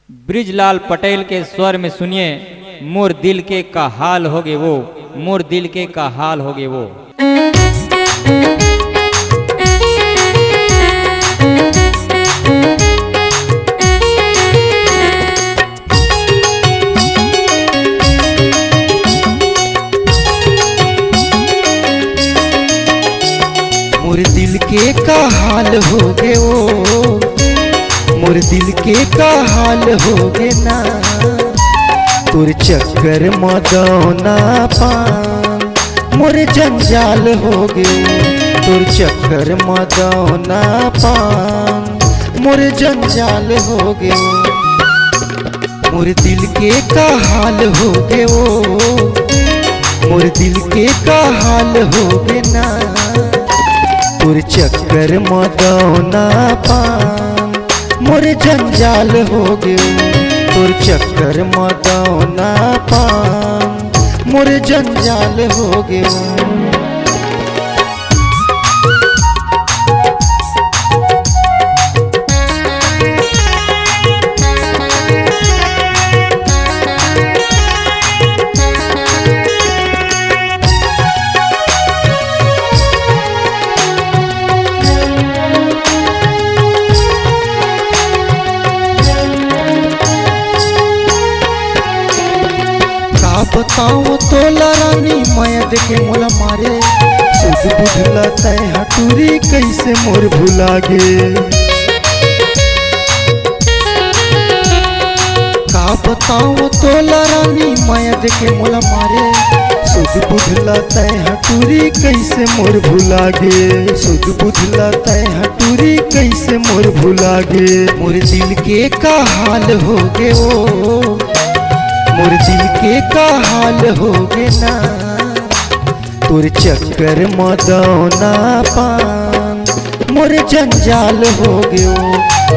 ब्रिजलाल पटेल के स्वर में सुनिए, मोर दिल के का हाल होगे वो, मोर दिल के का हाल होगे वो। मोर दिल के का हाल होगे वो, मोर दिल के का हाल होगे ना, तोर चक्कर मदौना पान मोर जंजाल होगे, तोर चक्कर मदौना पान मोर जंजाल होगे। मोर दिल के का हाल होगे वो, मोर दिल के का हाल होगे ना, तोर चक्कर मदौना पान मोर जंजाल होगे, तोर चक्कर मदौना पान मोर जंजाल होगे। बताओ तोला रानी माया देखे मोला मारे, सुध बुझला तय हटूरी कैसे मोर भुला गे। का बताओ तोला रानी माया देखे मोला मारे, सुध बुझला तय हटूरी कैसे मोर भुला गे, सुध बुझला तय हटूरी कैसे मोर भुला गे। मोर दिल के का हाल होगे वो, मोर दिल के का हाल होगे ना, तोर चक्कर मदौना पान मोर जंजाल होगे,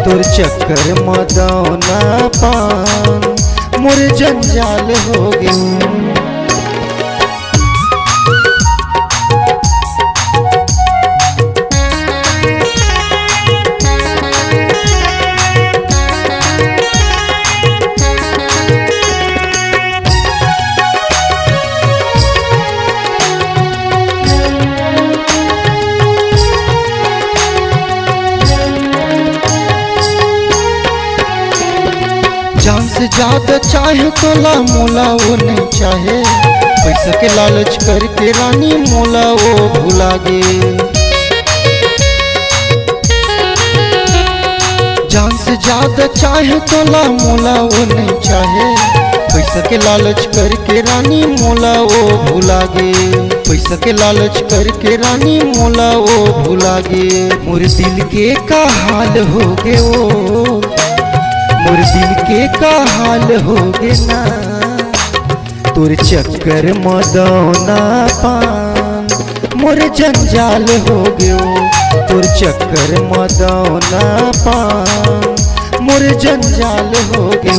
तोर चक्कर मदौना पान मोर जंजाल होगे। जान से ज्यादा चाहे तोला मोला वो नहीं चाहे, पैसा के लालच करके रानी मोला वो भुला गे। जान से ज्यादा चाहे तोला मोला वो नहीं चाहे, पैसा के लालच करके रानी मोला वो भुला गे, पैसा के लालच करके रानी मोला वो भुला गे। मोर दिल के का हाल होगे वो, मोर दिल के का हाल होगे ना, तोर चक्कर मदौना पान मोर जंजाल होगे, तोर चक्कर मदौना पान मोर जंजाल होगे।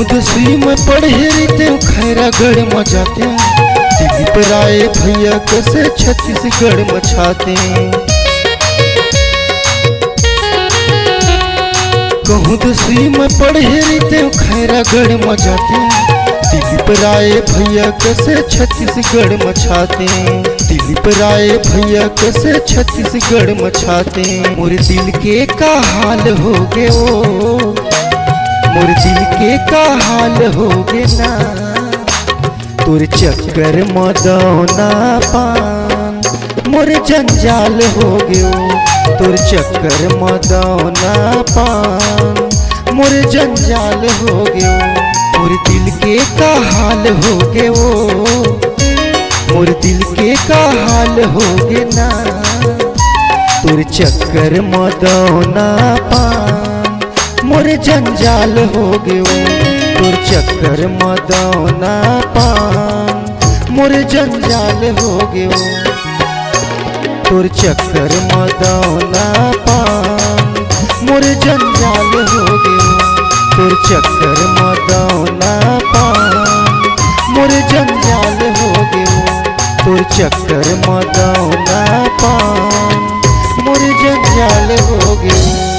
दसवीं में पढ़े रहते खैरागढ़ में जाते, दिल्ली पर आए भैया कैसे छत्तीसगढ़ में छाते। कहूँ 10वीं में पढ़े रहते खैरागढ़ में जाते, दिल्ली पर आए भैया कैसे छत्तीसगढ़ में छाते, दिल्ली पर आए भैया कैसे छत्तीसगढ़ में छाते। मोर दिल के का हाल होगे वो, मोर दिल के का हाल होगे ना, तोर चक्कर मदौना पान मोर जंजाल होगे, तोर चक्कर मदौना पान मोर जंजाल होगे। मोर दिल के का हाल होगे वो, मोर दिल के का हाल होगे ना, तोर चक्कर मदौना पान मोर जंजाल हो गयो, तोर चक्कर मदौना पा मोरे जंजाल हो गयो तोर चक्कर मदौना पान मोरे जंजाल हो गयो तोर चक्कर मदौना पान मोरे जंजाल हो गयो तोर चक्कर मदौना पान मोरे जंजाल हो गयो।